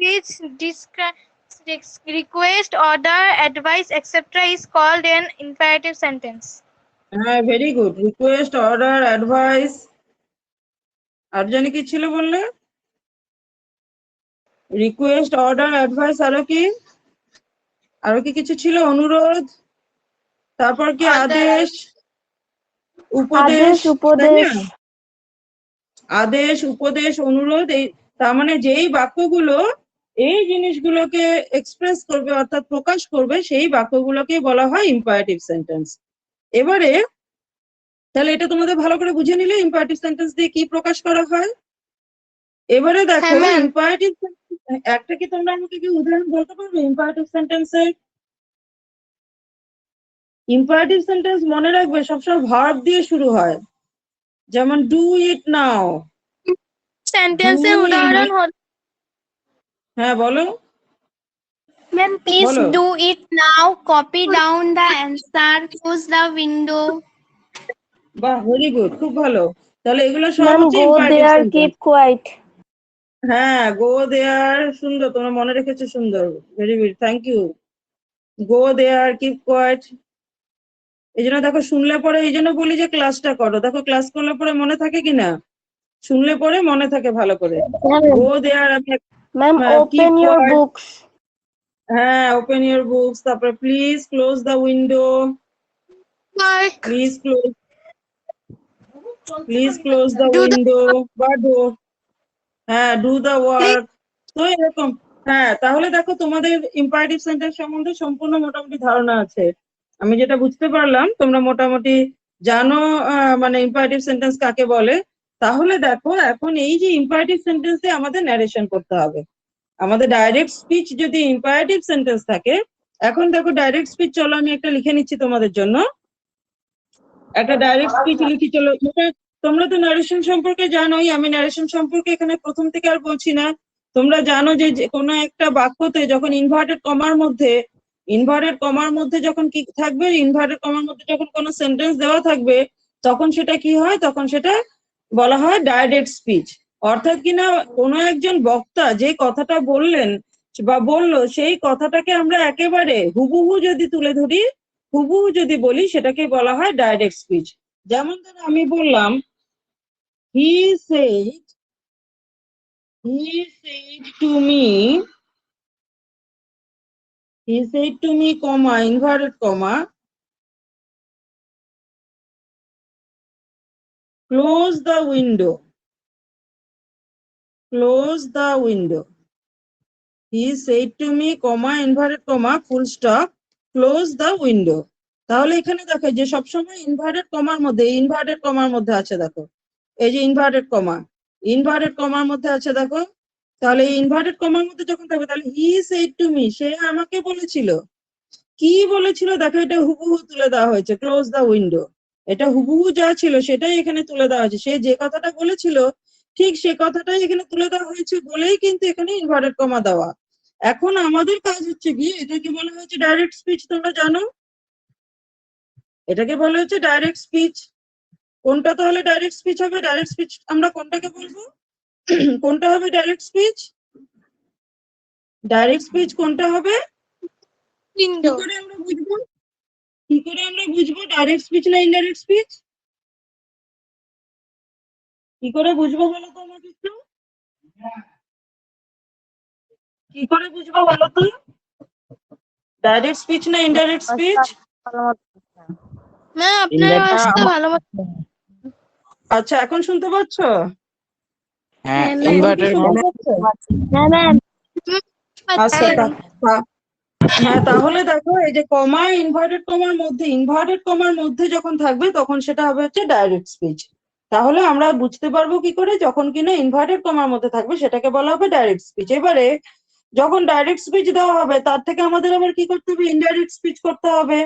Which describes request, order, advice, etc. is called an imperative sentence. হ্যাঁ very good. Request, order, advice, আর জানি কি ছিল বললে? রিকোয়েস্ট, অর্ডার, অ্যাডভাইস, আরো কি কিছু ছিল? অনুরোধ, তারপর কি আদেশ, উপদেশ, তাই না? আদেশ, উপদেশ, অনুরোধ, এই তার মানে যেই বাক্যগুলো এই জিনিসগুলোকে এক্সপ্রেস করবে অর্থাৎ প্রকাশ করবে সেই বাক্যগুলোকে বলা হয় ইম্পারেটিভ সেন্টেন্স। এবারে তাহলে এটা তোমাদের ভালো করে বুঝে নিলে ইম্পারেটিভ সেন্টেন্স দিয়ে কি প্রকাশ করা হয়। এবারে দেখো হ্যাঁ, ma'am. ইম্পারেটিভ একটা কি তোমরা আমাকে কি উদাহরণ বলতে পারবে ইম্পারেটিভ সেন্টেন্সের? ইম্পারেটিভ সেন্টেন্স মনে রাখবে সবসময় ভার্ব দিয়ে শুরু হয়, যেমন ডু ইট নাও। Sentence এর উদাহরণ হলো হ্যাঁ বলো। Ma'am, please বলো। do it now. Copy down the answer. Close the window. বাহ, ভেরি গুড, খুব ভালো। তাহলে এগুলো সব Ma'am, হচ্ছে go imperative there. Sentence. Keep quiet. হ্যাঁ, গো দেয়ার, সুন্দর, তোমরা মনে রেখেছো, সুন্দর, very good, thank you. Go there, keep quiet. এই জন্য দেখো শুনলে পরে এই জন্য বলি যে ক্লাসটা করো। দেখো ক্লাস করলে পরে মনে থাকে কিনা, শুনলে পরে মনে থাকে ভালো করে। গো দেয়ার, Ma'am, keep open your quiet, books. হ্যাঁ ওপেন ইউর বুকস, তারপরে please close the window, work. Please close the Do the window বা ডোর, হ্যাঁ ডু দ্য ওয়ার্ক। তো এরকম। হ্যাঁ, তাহলে দেখো তোমাদের ইম্পারেটিভ সেন্টেন্স সম্বন্ধে সম্পূর্ণ মোটামুটি ধারণা আছে। আমি যেটা বুঝতে পারলাম তোমরা মোটামুটি জানো মানে ইম্পারেটিভ সেন্টেন্স কাকে বলে। তাহলে দেখো এখন এই যে ইম্পারেটিভ সেন্টেন্সে আমাদের ন্যারেশন করতে হবে। আমাদের ডাইরেক্ট স্পিচ যদি ইম্পারেটিভ সেন্টেন্স থাকে, এখন দেখো ডাইরেক্ট স্পিচ, চলো আমি একটা লিখে নিচ্ছি তোমাদের জন্য, একটা ডাইরেক্ট স্পিচ লিখি চলো। তোমরা তো ন্যারেশন সম্পর্কে জানোই, আমি ন্যারেশন সম্পর্কে এখানে প্রথম থেকে আর বলছি না। তোমরা জানো যে কোনো একটা বাক্যতে যখন ইনভার্টেড কমার মধ্যে যখন কি থাকবে, ইনভার্টেড কমার মধ্যে যখন কোনো সেন্টেন্স দেওয়া থাকবে তখন সেটা কি হয়, তখন সেটা বলা হয় ডাইরেক্ট স্পিচ। অর্থাৎ কিনা কোনো একজন বক্তা যে কথাটা বললেন বা বললো সেই কথাটাকে আমরা একেবারে হুবহু যদি তুলে ধরি, হুবহু যদি বলি, সেটাকে বলা হয় ডাইরেক্ট স্পিচ। যেমন ধরো আমি বললাম he said to me comma inverted comma close the window, he said to me comma inverted comma full stop close the window। তাহলে এখানে দেখো যে সবসময় ইনভার্টেড কমার মধ্যে আছে, দেখো এই যে ইনভার্টেড কমার মধ্যে আছে, দেখো। তাহলে ইনভার্টেড কমার মধ্যে যখন থাকবে তাহলে হি সেড টু মি, সে আমাকে বলেছিল। কি বলেছিল দেখো, এটা হুবহু তুলে দেওয়া হয়েছে, ক্লোজ দ্য উইন্ডো। এটা হুবহু যা ছিল সেটাই এখানে তুলে দেওয়া হয়েছে, সে যে কথাটা বলেছিল ঠিক সে কথাটাই এখানে তুলে দেওয়া হয়েছে বলেই কিন্তু এখানে ইনভার্টেড কমা দেওয়া। এখন আমাদের কাজ হচ্ছে কি, এটাকে বলা হয়েছে ডাইরেক্ট স্পিচ, তোমরা জানো এটাকে বলা হচ্ছে ডাইরেক্ট স্পিচ। কোনটা তাহলে ডাইরেক্ট স্পিচ হবে? ডাইরেক্ট স্পিচ আমরা কোনটাকে বলবো? কোনটা হবে ডাইরেক্ট স্পিচ? ডাইরেক্ট স্পিচ কোনটা হবে? কি window. করে আমরা বুঝবো ডাইরেক্ট স্পিচ না ইনডাইরেক্ট স্পিচ? কি করে বুঝবো বলো তো আমাকে একটু, কি করে বুঝবো বলো তো, ডাইরেক্ট স্পিচ না ইনডাইরেক্ট স্পিচ? ম্যাম আপনার আওয়াজটা ভালো মতো আচ্ছা এখন শুনতে পাচ্ছ? হ্যাঁ, ma'am. inverted comma শুনতে পাচ্ছ? Ma'am, আচ্ছা হ্যাঁ, তাহলে দেখো এই যে কমা ইনভার্টেড কমার মধ্যে যখন থাকবে তখন সেটা হবে হচ্ছে ডাইরেক্ট স্পিচ। তাহলে আমরা বুঝতে পারবো কি করে, যখন কিনা ইনভার্টেড কমার মধ্যে থাকবে সেটাকে বলা হবে ডাইরেক্ট স্পিচ। এবারে যখন ডাইরেক্ট স্পিচ দেওয়া হবে তার থেকে আমাদের আবার কি করতে হবে, ইনডাইরেক্ট স্পিচ করতে হবে।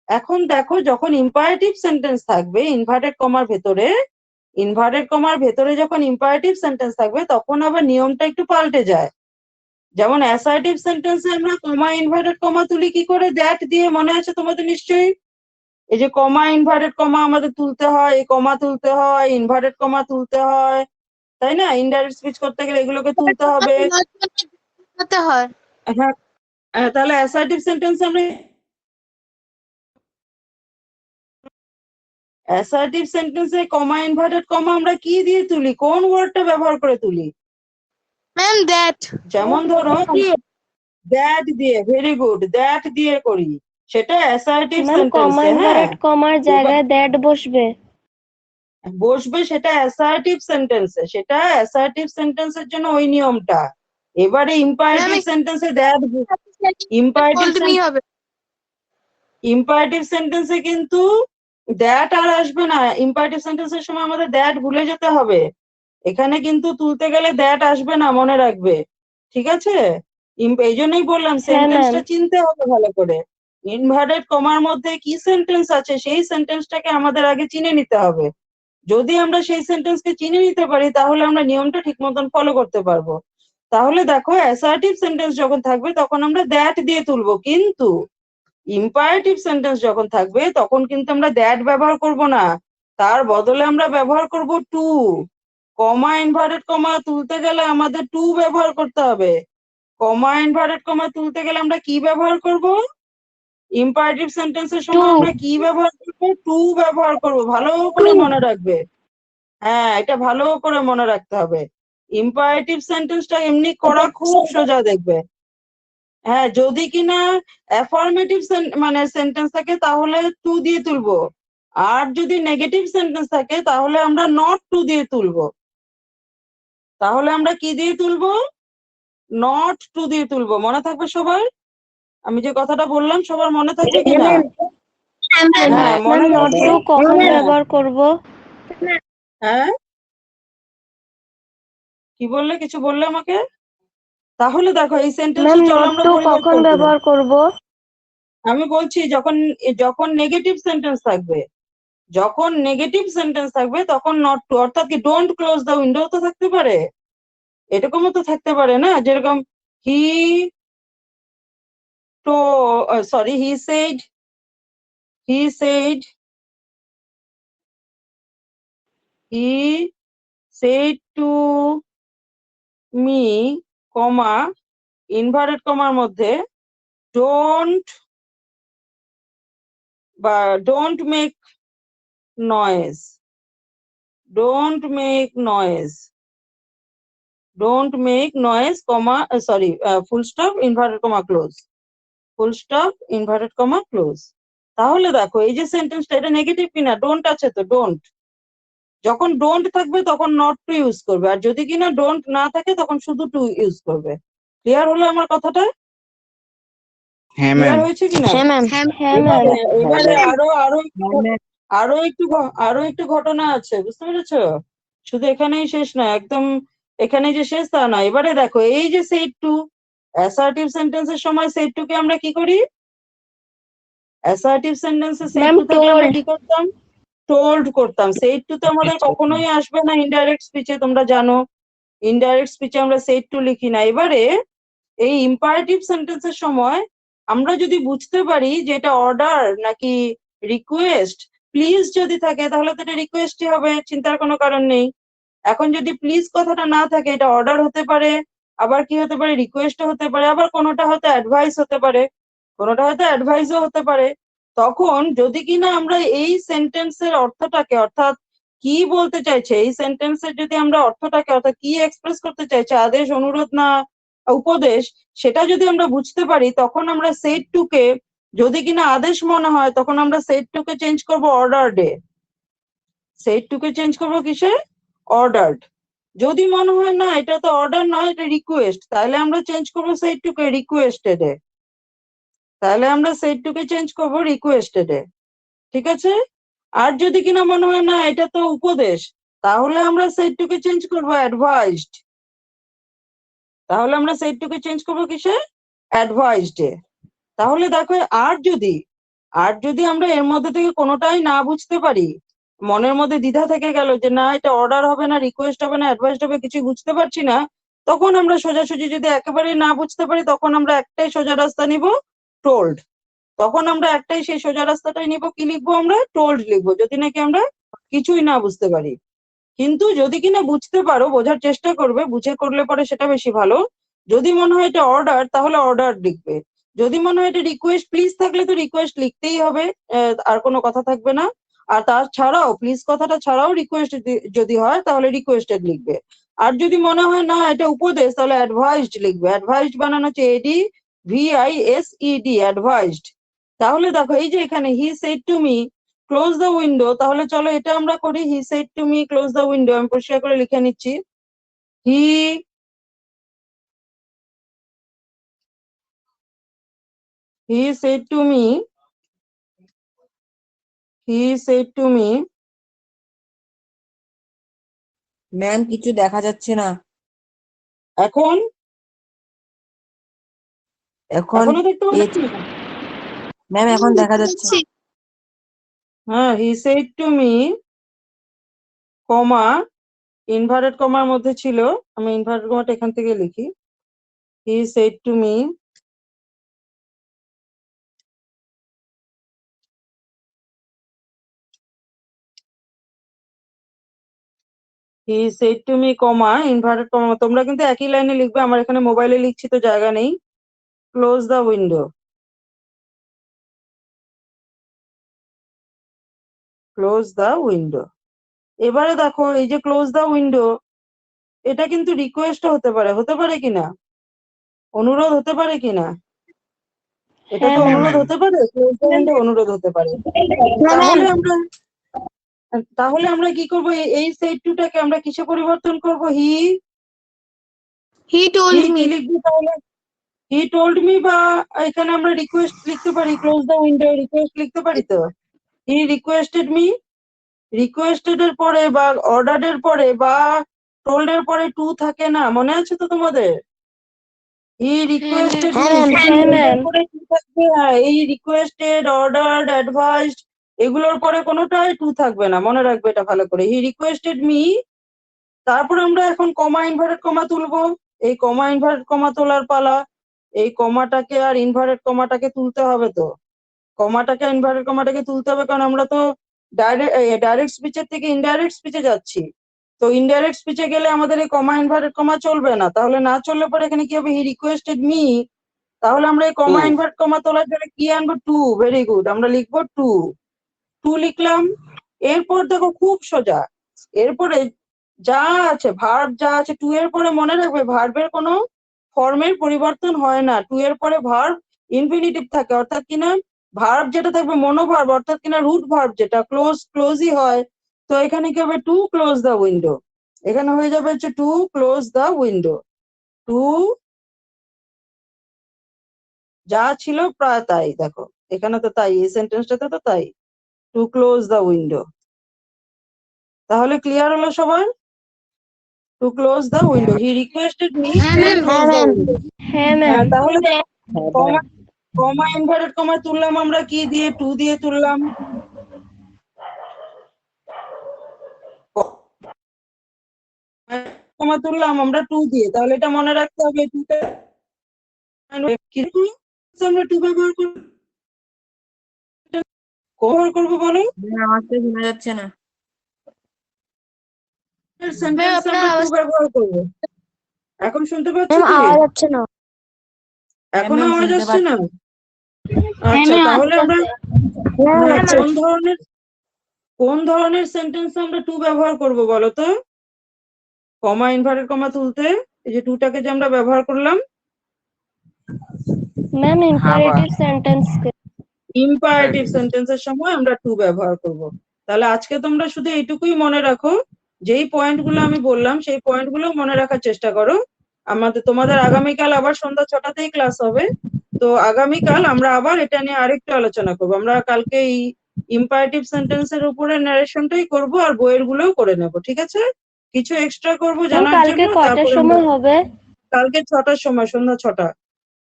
এখন দেখো, যখন ইম্পারেটিভ সেন্টেন্স থাকবে ইনভার্টেড কমার ভেতরে যখন ইম্পারেটিভ সেন্টেন্স থাকবে তখন আবার নিয়মটা একটু পাল্টে যায়। যেমন অ্যাসার্টিভ সেন্টেন্সে আমরা কমা ইনভার্টেড কমা তুলি কি করে, দ্যাট দিয়ে, মনে আছে তোমাদের নিশ্চয়ই? এই যে কমা ইনভার্টেড কমা আমাদের তুলতে হয়, এই কমা তুলতে হয়, ইনভার্টেড কমা তুলতে হয়, তাই না? ইনডাইরেক্ট স্পিচ করতে গেলে এগুলোকে তুলতে হবে। হতে হয়। হ্যাঁ, তাহলে অ্যাসার্টিভ সেন্টেন্সে আমরা অ্যাসার্টিভ সেন্টেন্সে কমা ইনভার্টেড কমা আমরা কি দিয়ে তুলি, কোন ওয়ার্ডটা ব্যবহার করে তুলি? Ma'am that. যেমন ধরো দ্যাট দিয়ে, ভেরি গুড, দ্যাট দিয়ে করি, সেটা অ্যাসার্টিভ ম্যাম কমা সেন্টেন্সে। হ্যাঁ, ইনভার্টেড কমার জায়গায় দ্যাট বসবে। সেটা অ্যাসার্টিভ সেন্টেন্সে, সেটা অ্যাসার্টিভ সেন্টেন্সের জন্য ওই নিয়মটা। এবারে ইম্পারেটিভ সেন্টেন্সে দ্যাট, বলতেই হবে। ইম্পারেটিভ সেন্টেন্সে কিন্তু দ্যাট আর আসবে না। ইম্পারেটিভ সেন্টেন্সের সময় আমাদের দ্যাট ভুলে যেতে হবে, এখানে কিন্তু তুলতে গেলে দ্যাট আসবে না, মনে রাখবে, ঠিক আছে? এই জন্যই বললাম সেন্টেন্সটা চিনতে হবে ভালো করে। ইনভার্টেড কমার মধ্যে কি সেন্টেন্স আছে সেই সেন্টেন্সটাকে আমাদের আগে চিনে নিতে হবে। যদি আমরা সেই সেন্টেন্সকে চিনে নিতে পারি তাহলে আমরা নিয়মটা ঠিক মতন ফলো করতে পারবো। তাহলে দেখো, অ্যাসার্টিভ সেন্টেন্স যখন থাকবে তখন আমরা দ্যাট দিয়ে তুলবো, কিন্তু ইম্পারেটিভ সেন্টেন্স যখন থাকবে তখন কিন্তু আমরা দ্যাট ব্যবহার করব না, তার বদলে আমরা ব্যবহার করব টু। কমা ইনভার্টেড কমা তুলতে গেলে আমাদের টু ব্যবহার করতে হবে। কমা ইনভার্টেড কমা তুলতে গেলে আমরা কি ব্যবহার করব? ইম্পারেটিভ সেন্টেন্সের সময় আমরা কি ব্যবহার করব? টু ব্যবহার করব। ভালো করে মনে রাখবে, হ্যাঁ, এটা ভালো করে মনে রাখতে হবে। ইম্পারেটিভ সেন্টেন্সটা এমনি করা খুব সোজা, দেখবে। হ্যাঁ, যদি কিনা অ্যাফার্মেটিভ মানে সেন্টেন্স থাকে তাহলে টু দিয়ে তুলবো, আর যদি নেগেটিভ সেন্টেন্স থাকে তাহলে আমরা নট টু দিয়ে তুলবো। তাহলে আমরা কি দিয়ে তুলবো? নট টু দিয়ে তুলবো। মনে থাকবে সবার? আমি যে কথাটা বললাম সবার মনে থাকবে কিনা? হ্যাঁ, মনে নট রাখবে। টু কখন ব্যবহার করব? হ্যাঁ, কি বললে, কিছু বললে আমাকে? তাহলে দেখো এই সেন্টেন্সটা ম্যাম চলো নট আমরা টু পরিবর্তন কখন করি। ব্যবহার করব? আমি বলছি যখন যখন নেগেটিভ সেন্টেন্স থাকবে, যখন নেগেটিভ সেন্টেন্স থাকবে তখন নট টু, অর্থাৎ কি ডোন্ট ক্লোজ দ্য উইন্ডো তো থাকতে পারে, এরকমও তো থাকতে পারে না, যেরকম হি তো sorry he said he said to me, comma inverted কমার মধ্যে ডোন্ট বা don't make noise, don't make noise, don't make noise, comma sorry full stop inverted comma close, full stop inverted comma close. তাহলে দেখো এই যে সেন্টেন্সটা, এটা negative কিনা? ডোন্ট আছে তো, ডোন্ট। যখন ডোন্ট থাকবে তখন নট টু ইউজ করবে, আর যদি কিনা ডোন্ট না থাকে তখন শুধু টু ইউজ করবে। ক্লিয়ার হলো আমার কথাটা? হ্যাঁ ক্লিয়ার ম্যাম। হয়েছে কিনা? হ্যাঁ ম্যাম। এবারে আরো একটু ঘটনা আছে, বুঝতে পেরেছো? শুধু এখানেই শেষ না, একদম এখানে যে শেষ তা না। এবারে দেখো এই যে সেড টু, অ্যাসার্টিভ সেন্টেন্সের সময় সেড টু কে আমরা কি করি? অ্যাসার্টিভ সেন্টেন্সে সেড ম্যাম টু থেকে আমরা told। কি করতাম? টোল্ড করতাম। সেড টু তো আমাদের কখনোই আসবে না ইনডাইরেক্ট স্পিচে, তোমরা জানো ইনডাইরেক্ট স্পিচে আমরা সেড টু লিখি না। এবারে এই ইম্পারেটিভ সেন্টেন্সের সময় আমরা যদি বুঝতে পারি যে এটা অর্ডার নাকি রিকোয়েস্ট, প্লিজ যদি থাকে তাহলে তো এটা রিকোয়েস্টই হবে, চিন্তার কোনো কারণ নেই। এখন যদি প্লিজ কথাটা না থাকে, এটা অর্ডার হতে পারে, আবার কি হতে পারে, রিকোয়েস্টও হতে পারে, আবার কোনোটা হয়তো অ্যাডভাইস হতে পারে, কোনোটা হয়তো অ্যাডভাইসও হতে পারে। তখন যদি কিনা আমরা এই সেন্টেন্সের অর্থটাকে, অর্থাৎ কি বলতে চাইছে এই সেন্টেন্সের, যদি আমরা অর্থটাকে, অর্থাৎ কি এক্সপ্রেস করতে চাইছে, আদেশ, অনুরোধ না উপদেশ, সেটা যদি আমরা বুঝতে পারি তখন আমরা সেড টু কে, যদি কিনা আদেশ মনে হয় তখন আমরা সেড টু কে চেঞ্জ করবো অর্ডারড এ। সেড টু কে চেঞ্জ করবো কিসে? অর্ডারড। যদি মনে হয় না এটা তো অর্ডার নয়, এটা রিকোয়েস্ট, তাহলে আমরা চেঞ্জ করবো সেইটুকে রিকোয়েস্টেড এ। তাহলে আমরা সেইটুকে চেঞ্জ করবো রিকোয়েস্টেড এ, ঠিক আছে? আর যদি কিনা মনে হয় না এটা তো উপদেশ, তাহলে আমরা সেইটুকে চেঞ্জ করবো অ্যাডভাইসড। তাহলে আমরা সেইটুকে চেঞ্জ করবো কিসে? অ্যাডভাইসড এ। তাহলে দেখো, আর যদি আমরা এর মধ্যে থেকে কোনোটাই না বুঝতে পারি, মনের মধ্যে দ্বিধা থেকে গেল যে না এটা অর্ডার হবে না, রিকোয়েস্ট হবে না, অ্যাডভাইসড হবে, কিছু বুঝতে পারছি না, তখন আমরা সোজাসুজি যদি একেবারে না বুঝতে পারি, তখন আমরা একটাই সোজা রাস্তা নিব, টোল্ড। তখন আমরা একটাই সেই সোজা রাস্তাটাই নিব, কি লিখবো আমরা? টোল্ড লিখবো, যদি নাকি আমরা কিছুই না বুঝতে পারি। কিন্তু যদি কিনা বুঝতে পারো, বোঝার চেষ্টা করবে, বুঝে করলে পরে সেটা বেশি ভালো। যদি মনে হয় এটা অর্ডার, তাহলে অর্ডার লিখবে। যদি মনে হয় এটা রিকোয়েস্ট প্লিজ, থাকলে তো রিকোয়েস্ট লিখতেই হবে, আর কোনো কথা থাকবে না। আর তার ছাড়াও প্লিজ কথাটা ছাড়াও রিকোয়েস্ট যদি হয়, তাহলে রিকোয়েস্টেড লিখবে। আর যদি মনে হয় না এটা উপদেশ, তাহলে অ্যাডভাইসড লিখবে। অ্যাডভাইসড বানানো হচ্ছে ADVISED, অ্যাডভাইসড। তাহলে দেখো, এই যে এখানে he said to me close the window, তাহলে চলো এটা আমরা করি। He said to me close the window, আমি পরিষ্কার করে লিখে নিচ্ছি। হি said to me, he said to me, ma'am কিছু দেখা যাচ্ছে না এখন এখন। এখনো দেখতে পাচ্ছি না? ম্যাম এখন দেখা যাচ্ছে। হ্যাঁ, he said to me, comma, inverted কমার মধ্যে ছিল, আমি ইনভার্টেড কমাটা এখান থেকে লিখি। he said to me, he said to me, comma, inverted comma, তোমরা কিন্তু একই লাইনে লিখবে, আমার এখানে মোবাইলে লিখছি তো জায়গা নেই। Close the window, close the window. এবারে দেখো, এই যে ক্লোজ দ্য উইন্ডো, এটা কিন্তু রিকোয়েস্ট হতে পারে কিনা, অনুরোধ হতে পারে কিনা? এটা হ্যাঁ তো ম্যাম। অনুরোধ হতে পারে, ক্লোজ দ্য উইন্ডো অনুরোধ হতে পারে। তাহলে আমরা কি করব? এই সেট টুটাকে আমরা কিসে পরিবর্তন করব? He told কি me. লিখবো তাহলে? হি টোল্ড মি, বা এখানে আমরা রিকোয়েস্ট লিখতে পারি, ক্লোজ দ্য উইন্ডো রিকোয়েস্ট লিখতে পারি তো। হি রিকোয়েস্টেড মি, রিকোয়েস্টেড এর পরে বা অর্ডার এর পরে বা টোল্ড এর পরে টু থাকে না, মনে আছে তো তোমাদের? হি রিকোয়েস্টেড মি, হ্যাঁ ম্যাম। এই রিকোয়েস্টেড, অর্ডার্ড, অ্যাডভাইসড, এগুলোর পরে কোনোটাই টু থাকবে না, মনে রাখবে এটা ভালো করে। হি রিকোয়েস্টেড মি, তারপর আমরা এখন কমা ইনভার্টেড কমা তুলবো। এই কমা ইনভার্টেড কমা তোলার পালা। এই কমাটাকে আর ইনভার্টেড কমাটাকে তুলতে হবে তো, কমাটাকে ইনভার্টেড কমাটাকে তুলতে হবে, কারণ আমরা তো ডাইরেক্ট স্পিচের থেকে ইনডাইরেক্ট স্পিচে যাচ্ছি। তো ইনডাইরেক্ট স্পিচে গেলে আমাদের এই কমা ইনভার্টেড কমা চলবে না, তাহলে না চললে পরে এখানে কি হবে? হি রিকোয়েস্টেড মি, তাহলে আমরা এই কমা ইনভার্ট কমা তোলার জন্য কি আনবো? টু। ভেরি গুড, আমরা লিখবো টু। টু লিখলাম। এরপর দেখো খুব সোজা, এরপরে যা আছে ভার্ব যা আছে টু এর পরে, মনে রাখবে ভার্বের কোনো ফর্মের পরিবর্তন হয় না। টু এর পরে ভার্ব ইনফিনিটিভ থাকে, অর্থাৎ কিনা ভার্ব যেটা থাকবে মনোভার্ব, অর্থাৎ কিনা রুট ভার্ব যেটা ক্লোজই হয়। তো এখানে কি হবে? টু ক্লোজ দ্য উইন্ডো, এখানে হয়ে যাবে হচ্ছে to close the window. To যা ছিল প্রায় তাই, দেখো এখানে তো তাই, এই সেন্টেন্সটাতে তো তাই, টু ক্লোজ দ্য উইন্ডো। তাহলে ক্লিয়ার হলো সবার? To close the window, he requested me to close the window. হ্যাঁ ম্যাম। তাহলে কমা ইনভার্টেড কমা তুললাম আমরা কি দিয়ে? টু দিয়ে তুললাম। কমা তুললাম আমরা টু দিয়ে, তাহলে এটা মনে রাখতে হবে টুটা আমরা টু ব্যবহার করবো বলো? আমার তো শোনা যাচ্ছে না। সেন্টেন্স আমরা টু ব্যবহার করবো। এখন শুনতে পাচ্ছ ম্যাম কি? আওয়াজ হচ্ছে না। এখনো ম্যাম, আওয়াজ শুনতে আসছে না? হ্যাঁ আচ্ছা, ম্যাম, তাহলে আমরা হ্যাঁ, কোন ধরনের সেন্টেন্স আমরা টু ব্যবহার করব বলো তো? কমা ইনভার্টেড কমা তুলতে এই যে টুটাকে যে আমরা ব্যবহার করলাম, ম্যাম ইম্পারেটিভ সেন্টেন্স। ইম্পারেটিভ সেন্টেন্সের সময় আমরা টু ব্যবহার করব। তাহলে আজকে তোমরা শুধু এইটুকুই মনে রাখো যেই পয়েন্টগুলো আমি বললাম সেই পয়েন্টগুলো মনে রাখার চেষ্টা করো। তোমাদের আগামীকাল আবার সন্ধ্যা 6টাতেই ক্লাস হবে। তো আগামীকাল আমরা আবার এটা নিয়ে আরেকটু আলোচনা করবো। আমরা কালকে এই ইম্পারেটিভ সেন্টেন্সের উপরে ন্যারেশনটাই করব, আর বইয়ের গুলোও করে নেব, ঠিক আছে? কিছু এক্সট্রা করবো ম্যাম জানার কালকে জন্য। কটার তারপরে সময় হবে? কালকে 6টার সময়, সন্ধ্যা 6টা।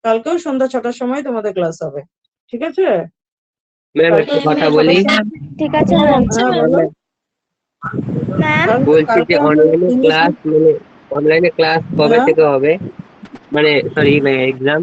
কালকেও সন্ধ্যা 6টার সময় তোমাদের ক্লাস হবে, ঠিক আছে? ম্যাম কালকে একটা কথা সন্ধ্যা বলি। 6টার ঠিক আছে ম্যাম। হ্যাঁ বলো। Ma'am, বলছি যে অনলাইনে ক্লাস কবে হ্যাঁ। থেকে হবে, মানে সরি এক্সাম?